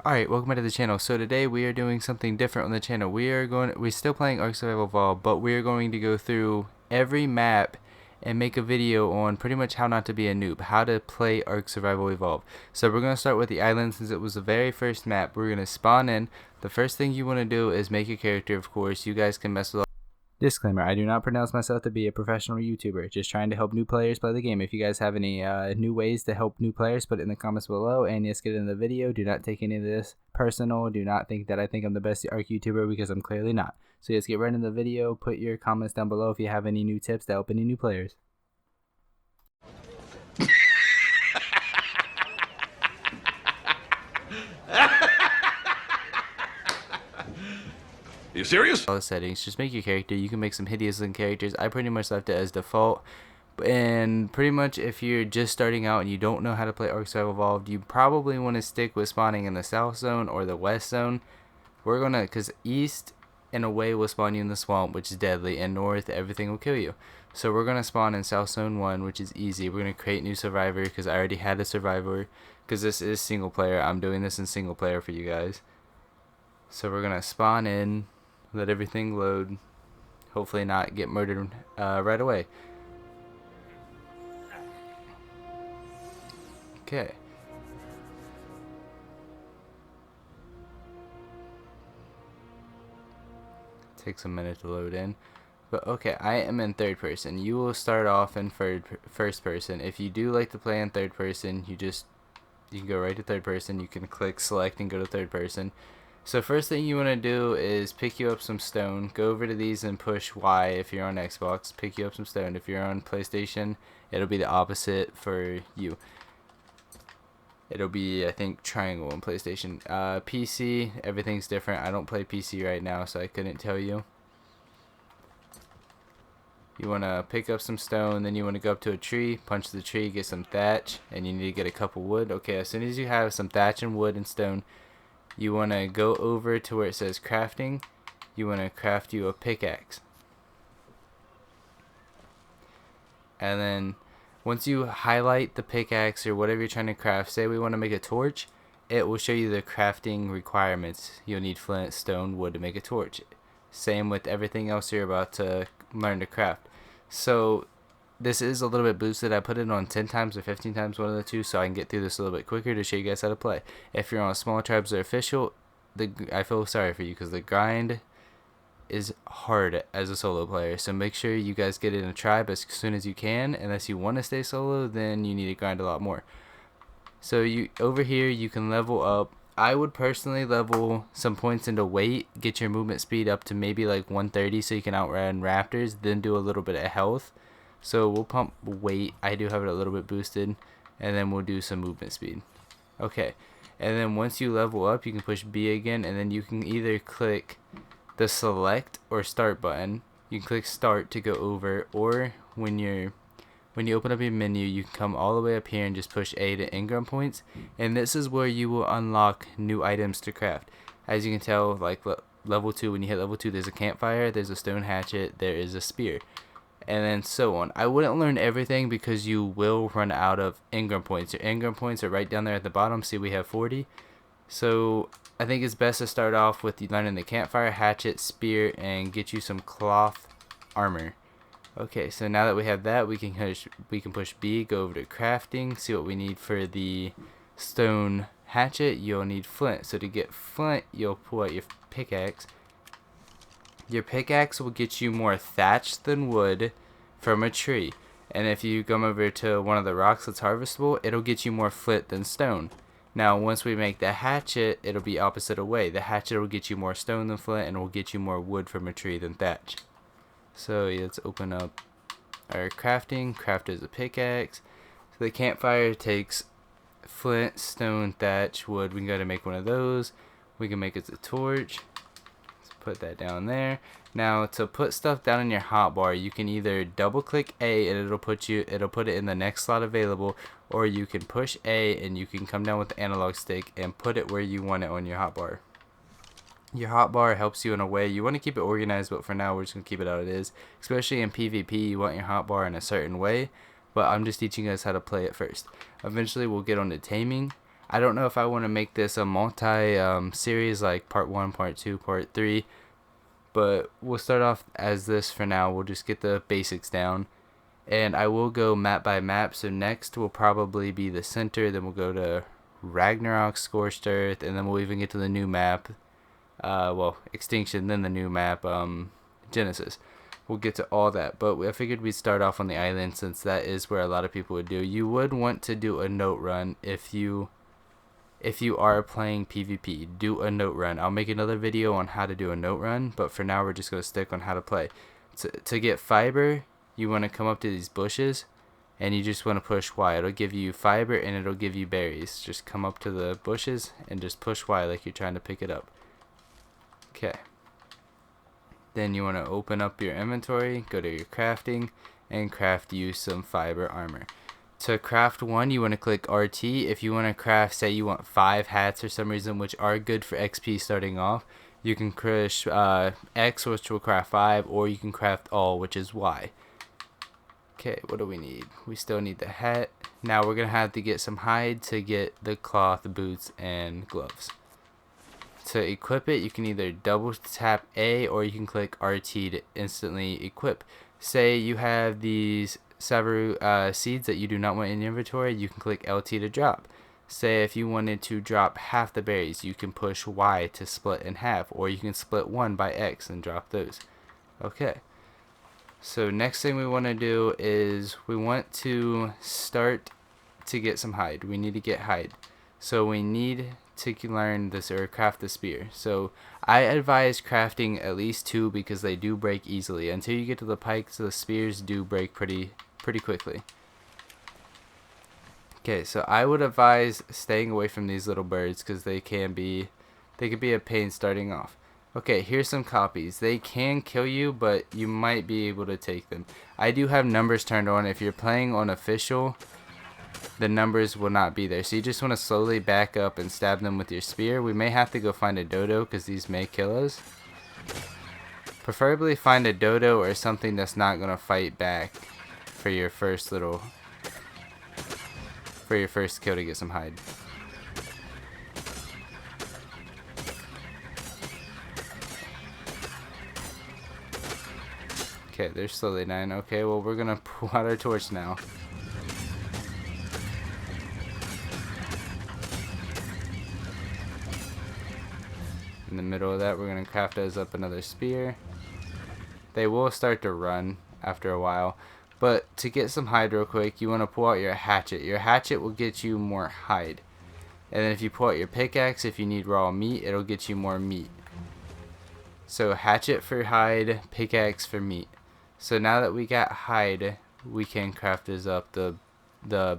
Alright, welcome back to the channel. So today we are doing something different on the channel. We're still playing Ark Survival Evolved, but we are going to go through every map and make a video on pretty much how not to be a noob, how to play Ark Survival Evolved. So we're going to start with the island since it was the very first map. We're going to spawn in. The first thing you want to do is make a character, of course. You guys can mess with all. Disclaimer, I do not pronounce myself to be a professional YouTuber, just trying to help new players play the game. If you guys have any new ways to help new players, put it in the comments below, and let's get into the video. Do not take any of this personal. Do not think that I think I'm the best Ark YouTuber, because I'm clearly not. So let's get right into the video. Put your comments down below if you have any new tips to help any new players. Are you serious? All the settings, just make your character. You can make some hideous looking characters. I pretty much left it as default. And pretty much if you're just starting out and you don't know how to play Ark Survival Evolved, you probably want to stick with spawning in the south zone or the west zone. We're gonna, because east in a way will spawn you in the swamp, which is deadly, and north everything will kill you. So we're gonna spawn in south zone 1, which is easy. We're gonna create new survivor because I already had a survivor, because this is single player. I'm doing this in single player for you guys. So we're gonna spawn in, let everything load, hopefully not get murdered right away. Okay. Takes a minute to load in. But okay, I am in third person. You will start off in first person. If you do like to play in third person, you can go right to third person. You can click select and go to third person. So first thing you want to do is pick you up some stone. Go over to these and push Y if you're on Xbox. Pick you up some stone. If you're on PlayStation, it'll be the opposite for you. It'll be, I think, triangle on PlayStation. PC, everything's different. I don't play PC right now, so I couldn't tell you. You want to pick up some stone, then you want to go up to a tree, punch the tree, get some thatch, and you need to get a couple wood. Okay, as soon as you have some thatch and wood and stone, you want to go over to where it says crafting. You want to craft you a pickaxe. And then once you highlight the pickaxe or whatever you're trying to craft, say we want to make a torch, it will show you the crafting requirements. You'll need flint, stone, wood to make a torch. Same with everything else you're about to learn to craft. So this is a little bit boosted. I put it on 10 times or 15 times, one of the two, so I can get through this a little bit quicker to show you guys how to play. If you're on small tribes or official, I feel sorry for you because the grind is hard as a solo player. So make sure you guys get in a tribe as soon as you can. Unless you want to stay solo, then you need to grind a lot more. So over here you can level up. I would personally level some points into weight, get your movement speed up to maybe like 130 so you can outrun raptors, then do a little bit of health. So we'll pump weight. I do have it a little bit boosted, and then we'll do some movement speed. Okay, and then once you level up, you can push B again, and then you can either click the select or start button. You can click start to go over, or when you open up your menu, you can come all the way up here and just push A to Engram Points, and this is where you will unlock new items to craft. As you can tell, like level 2, when you hit level 2, there's a campfire, there's a stone hatchet, there is a spear, and then so on. I wouldn't learn everything because you will run out of Engram Points. Your Engram Points are right down there at the bottom. See, we have 40. So I think it's best to start off with learning the campfire, hatchet, spear, and get you some cloth armor. Okay, so now that we have that, we can push B, go over to crafting, see what we need for the stone hatchet. You'll need flint. So to get flint, you'll pull out your pickaxe. Your pickaxe will get you more thatch than wood from a tree. And if you come over to one of the rocks that's harvestable, it'll get you more flint than stone. Now, once we make the hatchet, it'll be opposite away. The hatchet will get you more stone than flint, and will get you more wood from a tree than thatch. So let's open up our crafting. Craft as a pickaxe. So the campfire takes flint, stone, thatch, wood. We can go to make one of those. We can make it a torch. Put that down there. Now to put stuff down in your hotbar, you can either double click A and it'll put it in the next slot available, or you can push A and you can come down with the analog stick and put it where you want it on your hotbar. Your hotbar helps you in a way. You want to keep it organized, but for now we're just going to keep it how it is. Especially in PvP, you want your hotbar in a certain way, but I'm just teaching you guys how to play it first. Eventually we'll get on to Taming. I don't know if I want to make this a multi series, like part 1, part 2, part 3, but we'll start off as this for now. We'll just get the basics down, and I will go map by map. So next will probably be the center, then we'll go to Ragnarok, Scorched Earth, and then we'll even get to the new map, well, Extinction, then the new map, Genesis. We'll get to all that, but I figured we'd start off on the island since that is where a lot of people would do. You would want to do a note run if you are playing PvP. Do a note run. I'll make another video on how to do a note run, but for now we're just going to stick on how to play. To get fiber, you want to come up to these bushes, and you just want to push Y. It'll give you fiber and it'll give you berries. Just come up to the bushes and just push Y like you're trying to pick it up. Okay. Then you want to open up your inventory, go to your crafting, and craft you some fiber armor. To craft one, you want to click RT. If you want to craft, say you want 5 hats for some reason, which are good for XP starting off, you can crush X, which will craft 5, or you can craft all, which is Y. Okay, what do we need? We still need the hat. Now we're going to have to get some hide to get the cloth, boots, and gloves. To equip it, you can either double tap A or you can click RT to instantly equip. Say you have these Saveru seeds that you do not want in your inventory, you can click LT to drop. Say if you wanted to drop half the berries, you can push Y to split in half, or you can split one by X and drop those. Okay. So next thing we want to do is we want to start to get some hide. We need to get hide. So we need to learn this or craft the spear. So I advise crafting at least 2 because they do break easily. Until you get to the pikes, the spears do break pretty quickly. Okay, so I would advise staying away from these little birds because they can be a pain starting off. Okay, here's some copies. They can kill you, but you might be able to take them. I do have numbers turned on. If you're playing on official, the numbers will not be there. So you just want to slowly back up and stab them with your spear. We may have to go find a dodo because these may kill us. Preferably find a dodo or something that's not going to fight back for your first kill to get some hide. Okay, they're slowly dying. Okay, well, we're gonna pull out our torch now. In the middle of that, we're gonna craft us up another spear. They will start to run after a while, but to get some hide real quick, you want to pull out your hatchet. Your hatchet will get you more hide, and then if you pull out your pickaxe, if you need raw meat, it'll get you more meat. So hatchet for hide, pickaxe for meat. So now that we got hide, we can craft us up the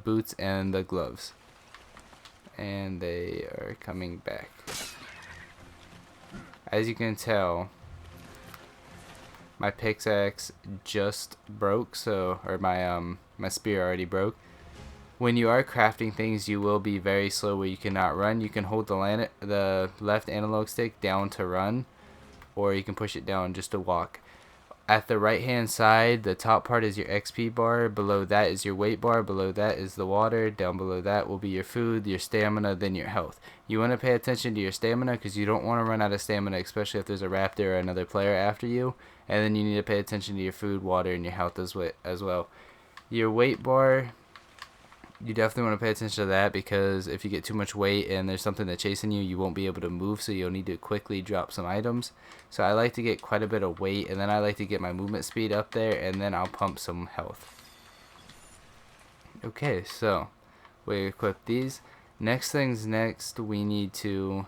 boots and the gloves. And they are coming back. As you can tell, my pickaxe just broke, or my spear already broke. When you are crafting things, you will be very slow where you cannot run. You can hold the left analog stick down to run, or you can push it down just to walk. At the right hand side, the top part is your XP bar, below that is your weight bar, below that is the water, down below that will be your food, your stamina, then your health. You want to pay attention to your stamina because you don't want to run out of stamina, especially if there's a raptor or another player after you. And then you need to pay attention to your food, water, and your health as well. Your weight bar, you definitely want to pay attention to that because if you get too much weight and there's something that's chasing you, you won't be able to move, so you'll need to quickly drop some items. So I like to get quite a bit of weight, and then I like to get my movement speed up there, and then I'll pump some health. Okay, so we equip these. Next, we need to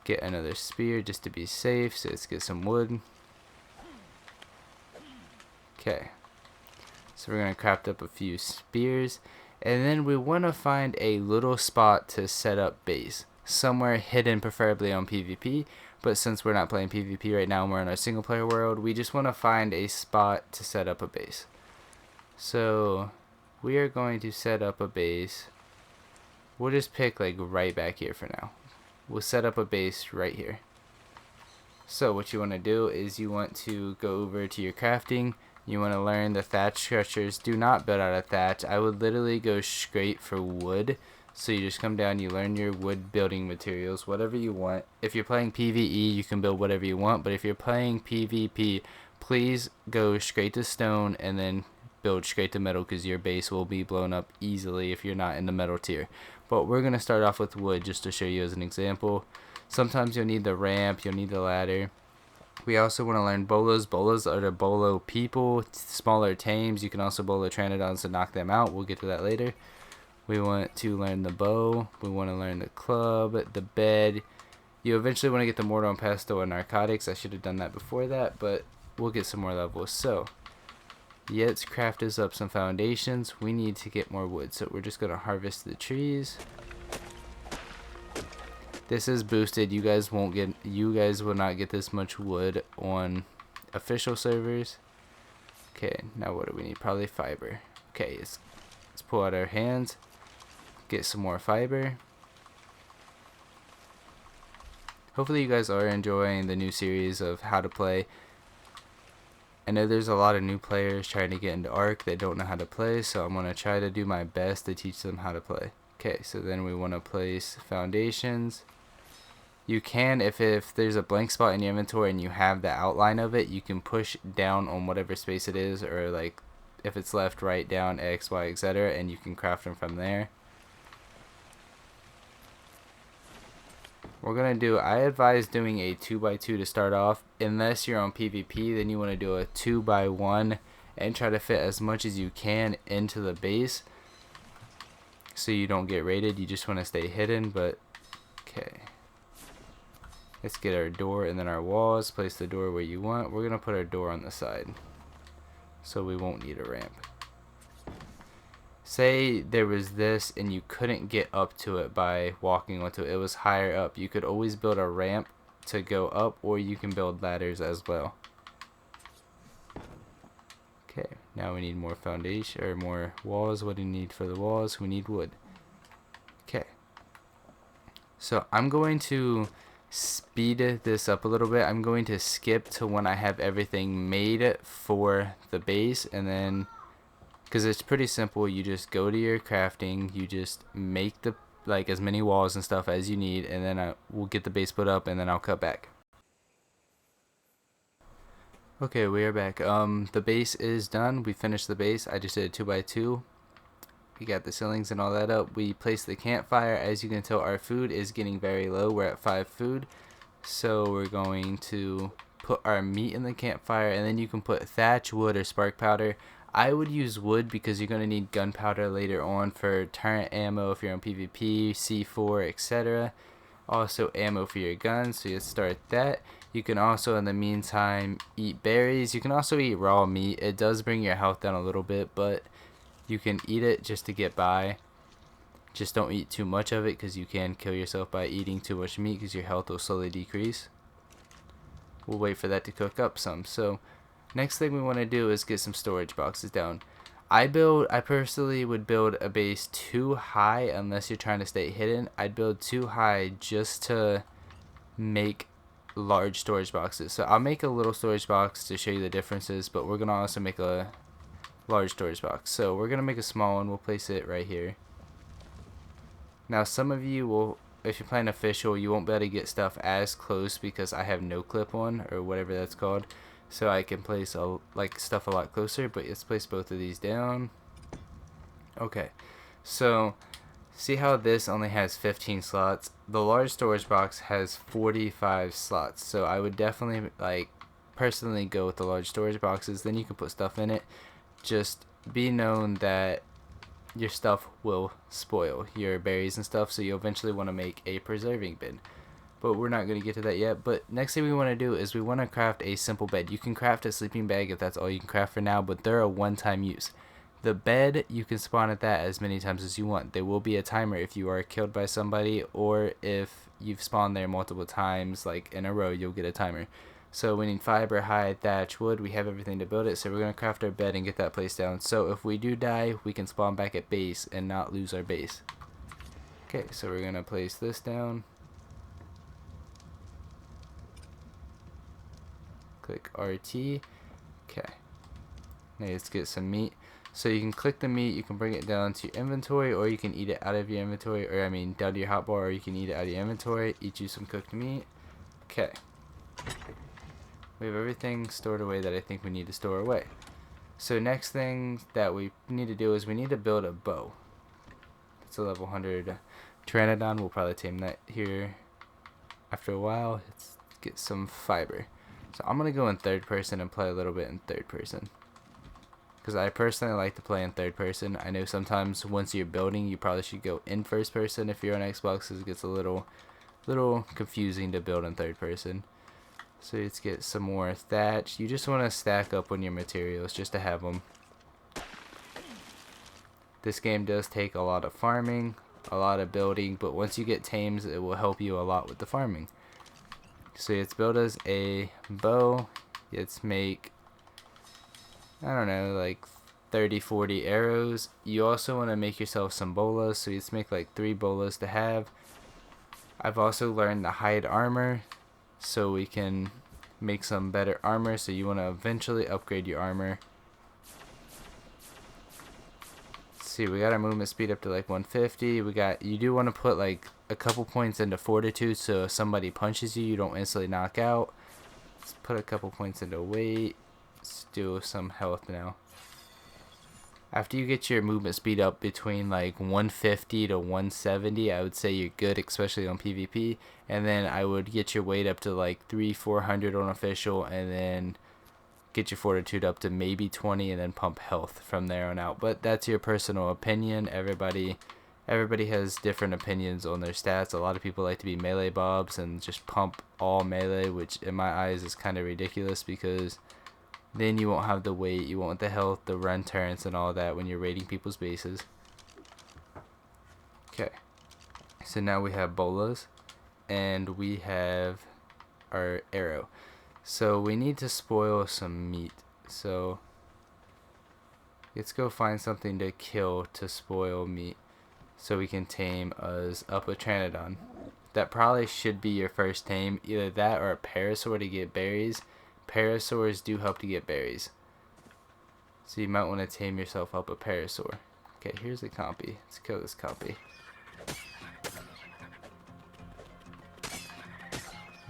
get another spear just to be safe, so let's get some wood. Okay. So we're going to craft up a few spears, and then we want to find a little spot to set up base. Somewhere hidden, preferably on PvP, but since we're not playing PvP right now and we're in our single player world, we just want to find a spot to set up a base. So we are going to set up a base. We'll just pick like right back here for now. We'll set up a base right here. So what you want to do is you want to go over to your crafting, You want to learn the thatch structures. Do not build out of thatch. I would literally go straight for wood. So you just come down, you learn your wood building materials, whatever you want. If you're playing PvE, you can build whatever you want. But if you're playing PvP, please go straight to stone and then build straight to metal, because your base will be blown up easily if you're not in the metal tier. But we're going to start off with wood just to show you as an example. Sometimes you'll need the ramp, you'll need the ladder. We also want to learn bolas. Bolas are the bolo people, smaller tames. You can also bolo Pteranodons to knock them out. We'll get to that later. We want to learn the bow. We want to learn the club, the bed. You eventually want to get the Mortar and Pestle and Narcotics. I should have done that before that, but we'll get some more levels. So, let's craft us up some foundations. We need to get more wood, so we're just going to harvest the trees. This is boosted. You guys will not get this much wood on official servers. Okay, now what do we need? Probably fiber. Okay, let's pull out our hands, get some more fiber. Hopefully you guys are enjoying the new series of how to play. I know there's a lot of new players trying to get into Ark that don't know how to play, so I'm going to try to do my best to teach them how to play. Okay, so then we want to place foundations. You can, if there's a blank spot in your inventory and you have the outline of it, you can push down on whatever space it is, or like if it's left, right, down, X, Y, etc., and you can craft them from there. I advise doing a 2x2 to start off. Unless you're on PvP, then you want to do a 2x1 and try to fit as much as you can into the base so you don't get raided. You just want to stay hidden. But okay, let's get our door and then our walls. Place the door where you want. We're gonna put our door on the side so we won't need a ramp. Say there was this and you couldn't get up to it by walking onto it. It was higher up. You could always build a ramp to go up, or you can build ladders as well. Okay, now we need more foundation, or more walls. What do we need for the walls? We need wood. Okay. So I'm going to speed this up a little bit. I'm going to skip to when I have everything made for the base, and then because it's pretty simple, you just go to your crafting, you just make the as many walls and stuff as you need, and then we'll get the base put up, and then I'll cut back. Okay, we are back. The base is done. We finished the base. I just did a 2x2. We got the ceilings and all that up. We placed the campfire. As you can tell, our food is getting very low. We're at 5 food, so we're going to put our meat in the campfire, and then you can put thatch, wood, or spark powder. I would use wood because you're going to need gunpowder later on for turret ammo if you're on PvP, C4, etc. Also ammo for your guns, so you start that. You can also in the meantime eat berries. You can also eat raw meat. It does bring your health down a little bit, but you can eat it just to get by. Just don't eat too much of it because you can kill yourself by eating too much meat because your health will slowly decrease. We'll wait for that to cook up some. So next thing we want to do is get some storage boxes down. I personally would build a base too high unless you're trying to stay hidden. I'd build too high just to make large storage boxes. So I'll make a little storage box to show you the differences, but we're going to also make a large storage box. So we're going to make a small one. We'll place it right here. Now some of you will, if you're playing official, you won't be able to get stuff as close because I have no clip on, or whatever that's called. So I can place stuff a lot closer, but let's place both of these down. Okay, so see how this only has 15 slots? The large storage box has 45 slots. So I would definitely personally go with the large storage boxes. Then you can put stuff in it. Just be known that your stuff will spoil, your berries and stuff, so you eventually want to make a preserving bin. But we're not going to get to that yet. But next thing we want to do is we want to craft a simple bed. You can craft a sleeping bag if that's all you can craft for now, but they're a one-time use. The bed, you can spawn at that as many times as you want. There will be a timer if you are killed by somebody, or if you've spawned there multiple times, like in a row, you'll get a timer. So we need fiber, hide, thatch, wood. We have everything to build it, so we're going to craft our bed and get that placed down. So if we do die, we can spawn back at base and not lose our base. Okay, so we're going to place this down. Click RT. Okay. Now let's get some meat. So you can click the meat, you can bring it down to your inventory, or you can eat it out of your inventory, or I mean down to your hotbar, or you can eat it out of your inventory. Eat you some cooked meat. Okay. We have everything stored away that I think we need to store away. So next thing that we need to do is we need to build a bow. It's a level 100 Pteranodon. We'll probably tame that here after a while. Let's get some fiber. So I'm going to go in third person and play a little bit in third person, because I personally like to play in third person. I know sometimes once you're building, you probably should go in first person if you're on Xbox. It gets a little confusing to build in third person. So let's get some more thatch. You just want to stack up on your materials just to have them. This game does take a lot of farming, a lot of building, but once you get tames, it will help you a lot with the farming. So let's build us a bow. Let's make, I don't know, like 30-40 arrows. You also want to make yourself some bolas, so let's make like 3 bolas to have. I've also learned to hide armor, so we can make some better armor. So you want to eventually upgrade your armor. Let's see, we got our movement speed up to like 150. You do want to put like a couple points into fortitude, so if somebody punches you, you don't instantly knock out. Let's put a couple points into weight. Let's do some health now. After you get your movement speed up between like 150 to 170, I would say you're good, especially on PvP. And then I would get your weight up to like 300-400 on official, and then get your fortitude up to maybe 20, and then pump health from there on out. But that's your personal opinion. Everybody has different opinions on their stats. A lot of people like to be melee bobs and just pump all melee, which in my eyes is kind of ridiculous, because then you won't have the weight, you won't the health, the run turrets, and all that when you're raiding people's bases. Okay, so now we have bolas, and we have our arrow. So we need to spoil some meat. So let's go find something to kill to spoil meat, so we can tame us up a Pteranodon. That probably should be your first tame, either that or a Parasaur to get berries. Parasaurs do help to get berries, so you might want to tame yourself up a Parasaur. Okay, here's a compy. Let's kill this compy.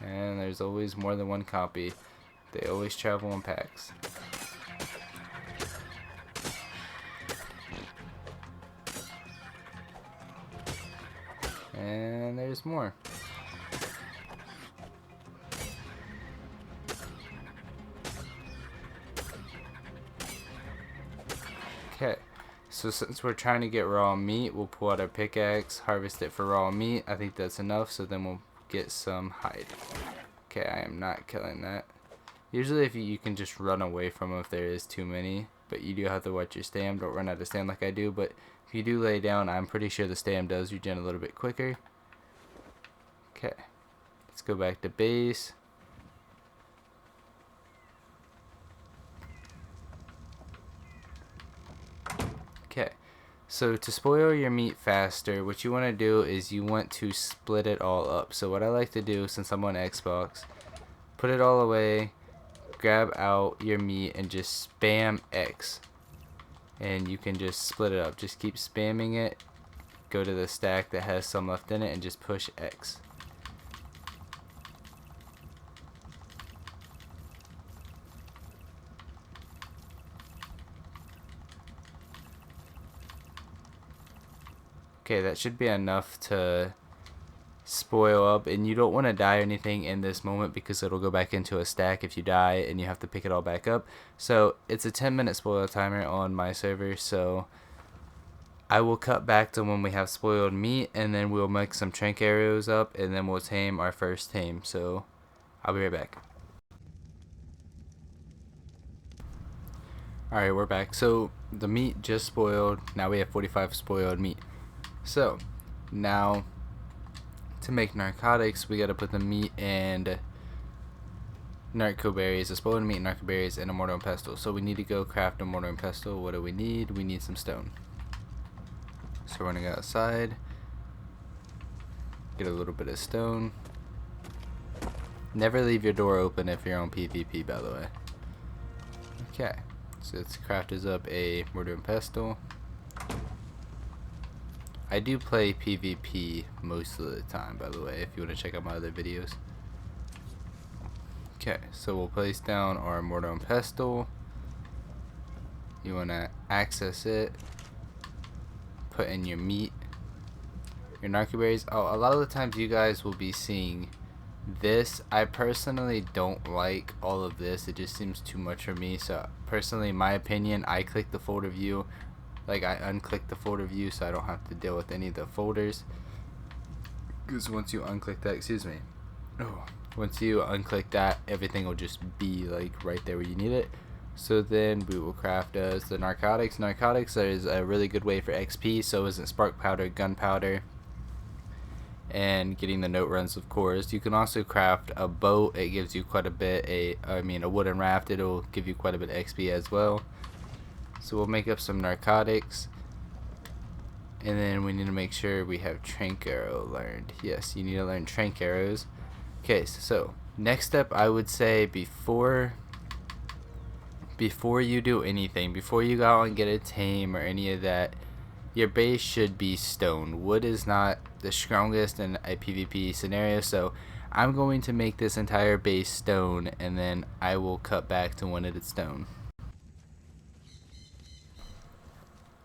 And there's always more than one compy. They always travel in packs. And there's more. Okay, so since we're trying to get raw meat, we'll pull out our pickaxe, harvest it for raw meat. I think that's enough, so then we'll get some hide. Okay, I am not killing that. Usually if you can just run away from them if there is too many, but you do have to watch your stam. Don't run out of stam like I do, but if you do lay down, I'm pretty sure the stam does regen a little bit quicker. Okay, let's go back to base. Okay, so to spoil your meat faster, what you want to do is you want to split it all up. So what I like to do, since I'm on Xbox, put it all away, grab out your meat, and just spam X. And you can just split it up. Just keep spamming it, go to the stack that has some left in it, and just push X. Okay, that should be enough to spoil up, and you don't want to die or anything in this moment, because it'll go back into a stack if you die and you have to pick it all back up. So it's a 10-minute spoil timer on my server, so I will cut back to when we have spoiled meat, and then we'll make some trank arrows up, and then we'll tame our first tame. So I'll be right back. Alright, we're back. So the meat just spoiled. Now we have 45 spoiled meat. So now to make narcotics, we gotta put the meat and narco berries, the spoiled meat and narco berries, in a mortar and pestle. So we need to go craft a mortar and pestle. What do we need? We need some stone. So we're gonna go outside, get a little bit of stone. Never leave your door open if you're on PvP, by the way. Okay, So let's craft us up a Mortar and Pestle. I do play PvP most of the time, by the way, if you want to check out my other videos. Okay, so we'll place down our Mortar and Pestle. You want to access it, put in your meat, your narco berries. Oh, a lot of the times you guys will be seeing this. I personally don't like all of this. It just seems too much for me. So personally, in my opinion, I click the folder view. Like, I unclick the folder view so I don't have to deal with any of the folders. Because once you unclick that, once you unclick that, everything will just be like right there where you need it. So then we will craft us the narcotics. Narcotics is a really good way for XP. So isn't spark powder, gunpowder, and getting the note runs, of course. You can also craft a boat. It gives you quite a bit. A wooden raft. It'll give you quite a bit of XP as well. So we'll make up some narcotics, and then we need to make sure we have trank arrow learned. Yes, you need to learn trank arrows. Okay, so next step, I would say before you do anything, before you go out and get a tame or any of that, your base should be stone. Wood is not the strongest in a PvP scenario, so I'm going to make this entire base stone, and then I will cut back to when it is stone.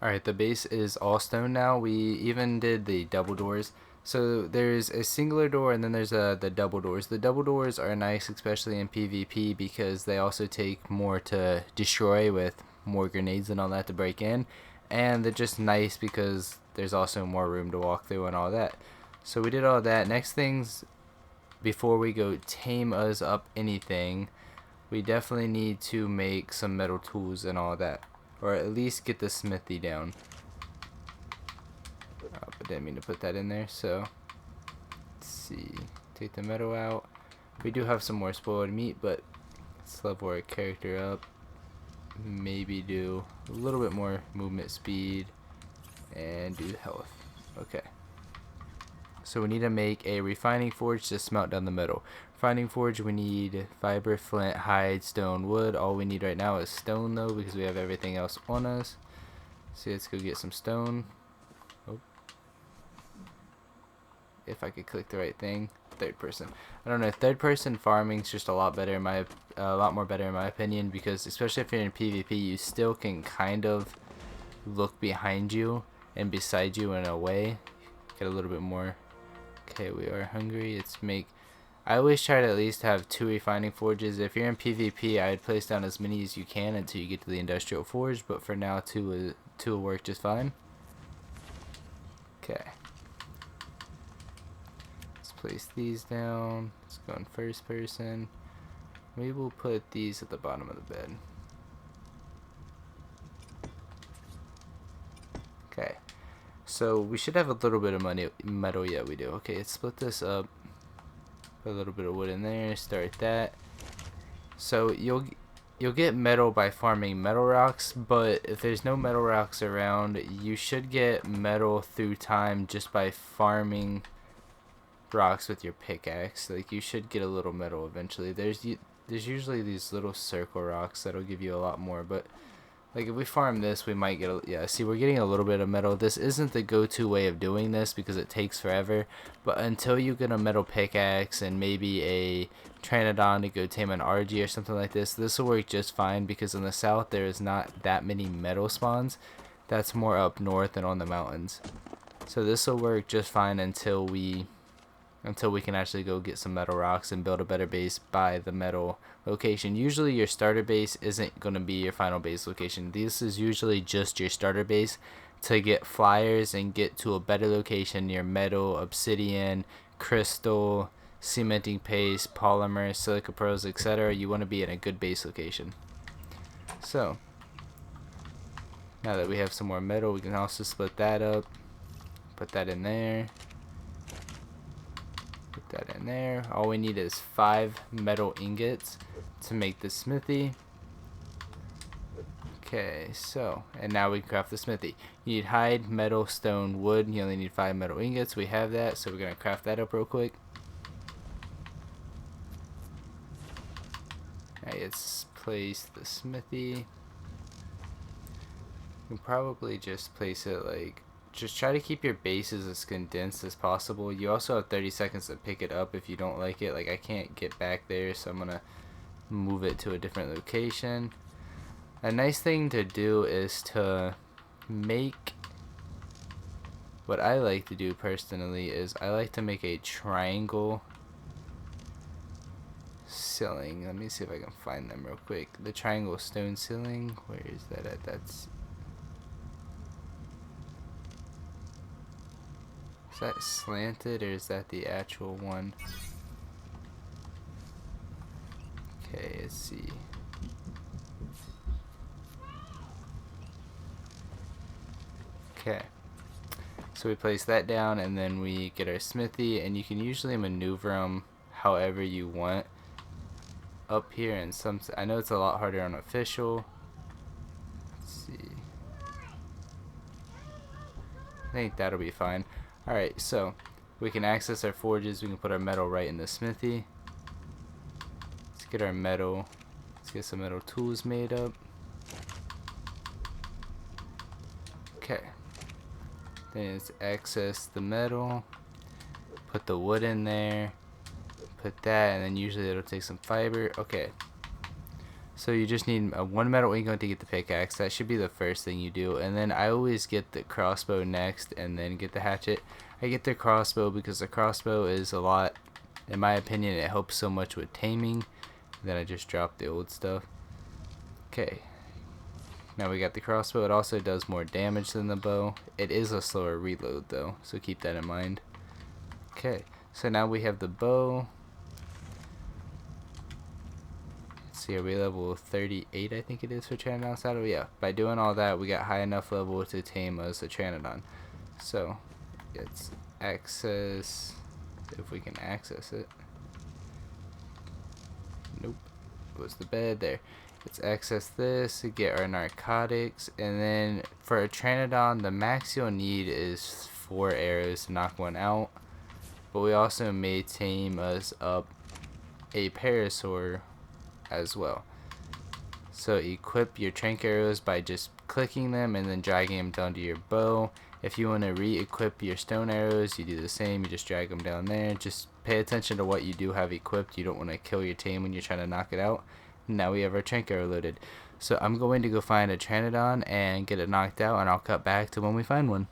Alright, the base is all stone now. We even did the double doors. So there's a singular door, and then there's the double doors. The double doors are nice, especially in PvP, because they also take more to destroy, with more grenades and all that to break in. And they're just nice because there's also more room to walk through and all that. So we did all that. Next things, before we go tame us up anything, we definitely need to make some metal tools and all that. Or at least get the smithy down. Oh, I didn't mean to put that in there. So let's see. Take the metal out. We do have some more spoiled meat, but let's level our character up. Maybe do a little bit more movement speed and do health. Okay. So we need to make a refining forge to smelt down the metal. Refining forge, we need fiber, flint, hide, stone, wood. All we need right now is stone, though, because we have everything else on us. So let's go get some stone. Oh. If I could click the right thing. Third person. I don't know. Third person farming is just a lot better a lot more better in my opinion, because especially if you're in PvP, you still can kind of look behind you and beside you in a way. Get a little bit more. Okay, we are hungry. I always try to at least have 2 refining forges. If you're in PvP, I'd place down as many as you can until you get to the industrial forge, but for now, 2 will work just fine. Okay. Let's place these down. Let's go in first person. We will put these at the bottom of the bed. Okay. So we should have a little bit of metal. Yeah, we do. Okay, let's split this up. Put a little bit of wood in there. Start that. So you'll get metal by farming metal rocks, but if there's no metal rocks around, you should get metal through time just by farming rocks with your pickaxe. Like, you should get a little metal eventually. There's usually these little circle rocks that'll give you a lot more, but like if we farm this, we might get yeah, see, we're getting a little bit of metal. This isn't the go-to way of doing this because it takes forever, but until you get a metal pickaxe and maybe a Tranodon to go tame an RG or something like this, this will work just fine, because in the south there is not that many metal spawns. That's more up north and on the mountains. So this will work just fine until we can actually go get some metal rocks and build a better base by the metal location. Usually your starter base isn't going to be your final base location. This is usually just your starter base to get flyers and get to a better location near metal, obsidian, crystal, cementing paste, polymer, silica pearls, etc. You want to be in a good base location. So now that we have some more metal, we can also split that up, put that in there. Put that in there. All we need is 5 metal ingots to make the smithy. Okay, so, and now we can craft the smithy. You need hide, metal, stone, wood. You only need 5 metal ingots. We have that, so we're going to craft that up real quick. Alright, let's place the smithy. You can probably just place it like, just try to keep your bases as condensed as possible. You also have 30 seconds to pick it up if you don't like it. Like, I can't get back there, so I'm gonna move it to a different location. A nice thing to do is to make, what I like to do personally is I like to make a triangle ceiling. Let me see if I can find them real quick. The triangle stone ceiling, where is that at? Is that slanted or is that the actual one? Okay, let's see. Okay, so we place that down and then we get our smithy, and you can usually maneuver them however you want up here. And I know it's a lot harder on official. Let's see, I think that'll be fine. Alright, so we can access our forges. We can put our metal right in the smithy. Let's get our metal. Let's get some metal tools made up. Okay, then let's access the metal, put the wood in there, put that, and then usually it'll take some fiber. Okay, so you just need one metal ingot to get the pickaxe. That should be the first thing you do, and then I always get the crossbow next and then get the hatchet. I get the crossbow because the crossbow is a lot, in my opinion, it helps so much with taming. Then I just dropped the old stuff. Okay, now we got the crossbow. It also does more damage than the bow. It is a slower reload though, so keep that in mind. Okay, so now we have the bow. Let's see, are we level 38, I think it is, for Pteranodon Saddle? Yeah, by doing all that, we got high enough level to tame us a Pteranodon. So, let's access, if we can access it. Nope, it was the bed there. Let's access this to get our narcotics, and then for a Pteranodon, the max you'll need is 4 arrows to knock one out. But we also may tame us up a Parasaur as well. So equip your trank arrows by just clicking them and then dragging them down to your bow. If you want to re-equip your stone arrows, you do the same. You just drag them down there. Just pay attention to what you do have equipped. You don't want to kill your tame when you're trying to knock it out. Now we have our trank arrow loaded. So I'm going to go find a Pteranodon and get it knocked out, and I'll cut back to when we find one.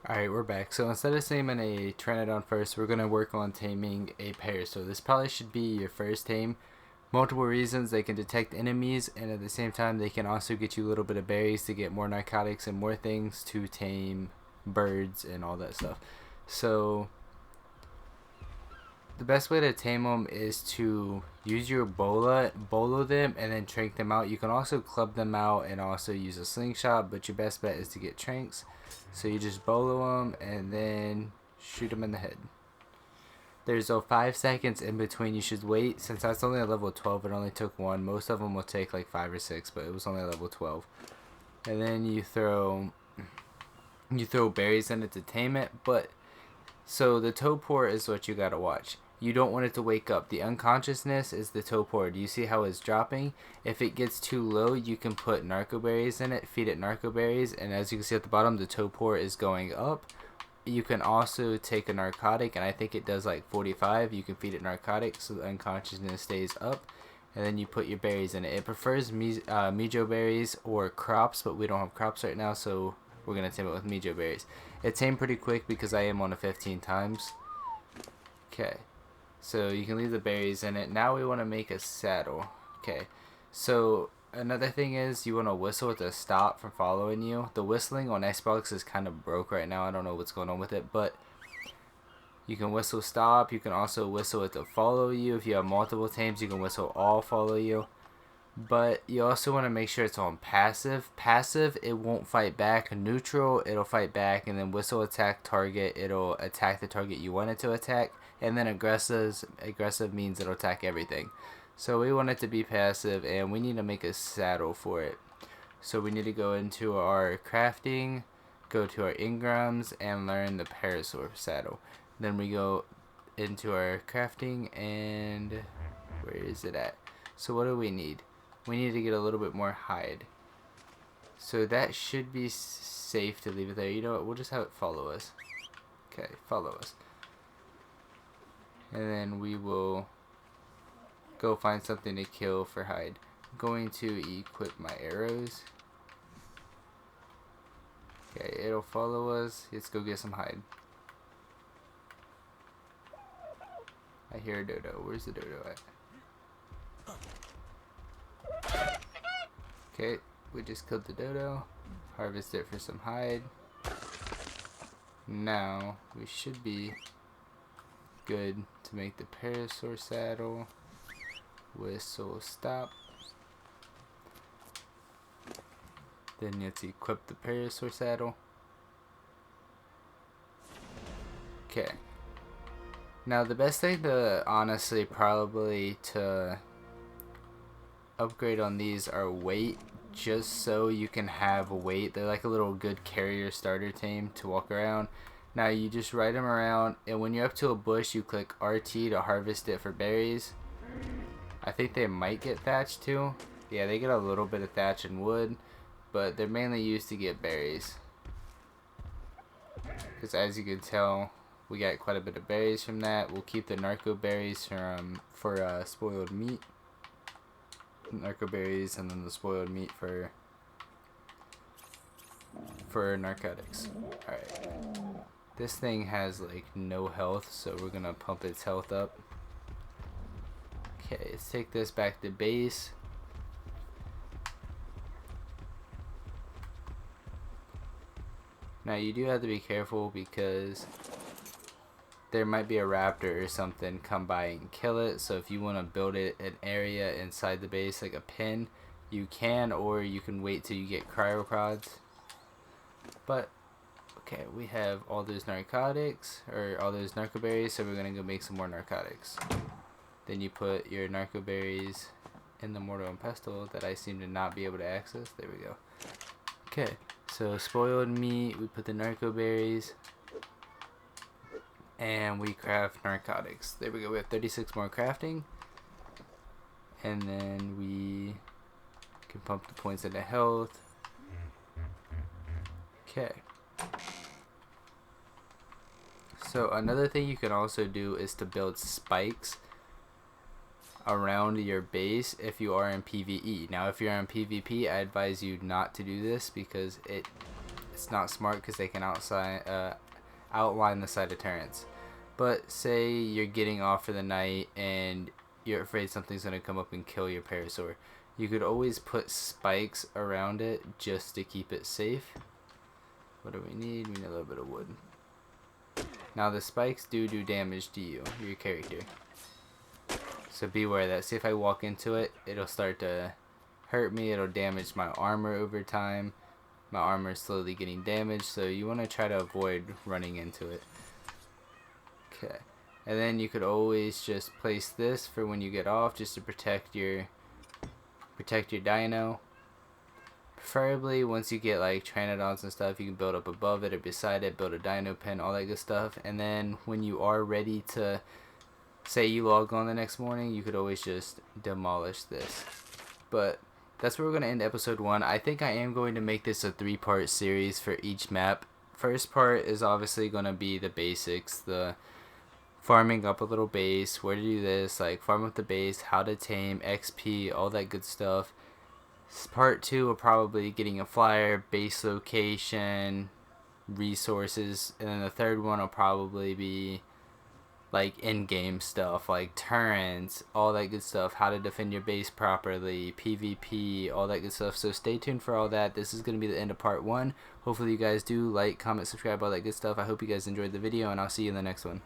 Alright, we're back. So instead of taming a Pteranodon first, we're going to work on taming a Parasaur. This probably should be your first tame. Multiple reasons: they can detect enemies, and at the same time they can also get you a little bit of berries to get more narcotics and more things to tame birds and all that stuff. So the best way to tame them is to use your bolo them and then trank them out. You can also club them out and also use a slingshot, but your best bet is to get tranks. So you just bolo them and then shoot them in the head. There's 5 seconds in between. You should wait. Since that's only a level 12, it only took one. Most of them will take like 5 or 6, but it was only a level 12. And then you throw berries in it to tame it. But so the torpor is what you gotta watch. You don't want it to wake up. The unconsciousness is the torpor. Do you see how it's dropping? If it gets too low, you can put narco berries in it, feed it narco berries, and as you can see at the bottom, the torpor is going up. You can also take a narcotic, and I think it does like 45. You can feed it narcotics so the unconsciousness stays up, and then you put your berries in it. It prefers mijo berries or crops, but we don't have crops right now, so we're gonna tame it with mijo berries. It tamed pretty quick because I am on a 15 times. Okay, so you can leave the berries in it. Now we want to make a saddle. Okay, so another thing is you want to whistle it to stop from following you. The whistling on Xbox is kind of broke right now. I don't know what's going on with it, but you can whistle stop. You can also whistle it to follow you. If you have multiple tames, you can whistle all follow you. But you also want to make sure it's on passive. Passive, it won't fight back. Neutral, it'll fight back. And then whistle attack target, it'll attack the target you want it to attack. And then aggressive means it'll attack everything. So we want it to be passive, and we need to make a saddle for it. So we need to go into our crafting, go to our engrams, and learn the Parasaur Saddle. Then we go into our crafting, and where is it at? So what do we need? we need to get a little bit more hide. So that should be safe to leave it there. You know what? We'll just have it follow us. Okay, follow us. And then we will go find something to kill for hide. I'm going to equip my arrows. Okay, it'll follow us. Let's go get some hide. I hear a dodo. Where's the dodo at? Okay, we just killed the dodo. Harvest it for some hide. Now we should be good to make the Parasaur Saddle. Whistle stop. Then let's equip the Parasaur Saddle. Okay. Now the best thing to honestly probably to upgrade on these are weight, just so you can have weight. They're like a little good carrier starter tame to walk around. Now you just ride them around, and when you're up to a bush you click RT to harvest it for berries. I think they might get thatch too. Yeah, they get a little bit of thatch and wood, but they're mainly used to get berries. Because as you can tell, we got quite a bit of berries from that. We'll keep the narco berries for spoiled meat. Narco berries, and then the spoiled meat for narcotics. Alright. This thing has like no health, so we're gonna pump its health up. Okay, let's take this back to base. Now you do have to be careful because there might be a raptor or something come by and kill it. So if you want to build it an area inside the base, like a pen, you can, or you can wait till you get cryopods. But okay, we have all those narcotics, or all those narco berries, so we're gonna go make some more narcotics. Then you put your narco berries in the Mortar and Pestle that I seem to not be able to access. There we go. Okay, so spoiled meat, we put the narco berries, and we craft narcotics. There we go. We have 36 more crafting, and then we can pump the points into health. Okay. So another thing you can also do is to build spikes around your base if you are in PvE. Now if you're in PvP, I advise you not to do this because it's not smart, because they can outline the side of turrets. But say you're getting off for the night and you're afraid something's going to come up and kill your Parasaur. You could always put spikes around it just to keep it safe. What do we need? We need a little bit of wood. Now the spikes do damage to you, your character. So beware of that. See, if I walk into it, it'll start to hurt me. It'll damage my armor over time. My armor is slowly getting damaged, so you want to try to avoid running into it. Okay. And then you could always just place this for when you get off, just to protect your dino. Preferably once you get like Pteranodons and stuff, you can build up above it or beside it, build a dino pen, all that good stuff. And then when you are ready to, say you log on the next morning, you could always just demolish this. But that's where we're going to end episode 1. I think I am going to make this a 3-part series for each map. First part is obviously going to be the basics, the farming up a little base, where to do this, like farm up the base, how to tame, XP, all that good stuff. Part 2 will probably getting a flyer, base location, resources, and then the third one will probably be like in-game stuff, like turrets, all that good stuff, how to defend your base properly, PvP, all that good stuff. So stay tuned for all that. This is going to be the end of part 1. Hopefully you guys do like, comment, subscribe, all that good stuff. I hope you guys enjoyed the video, and I'll see you in the next one.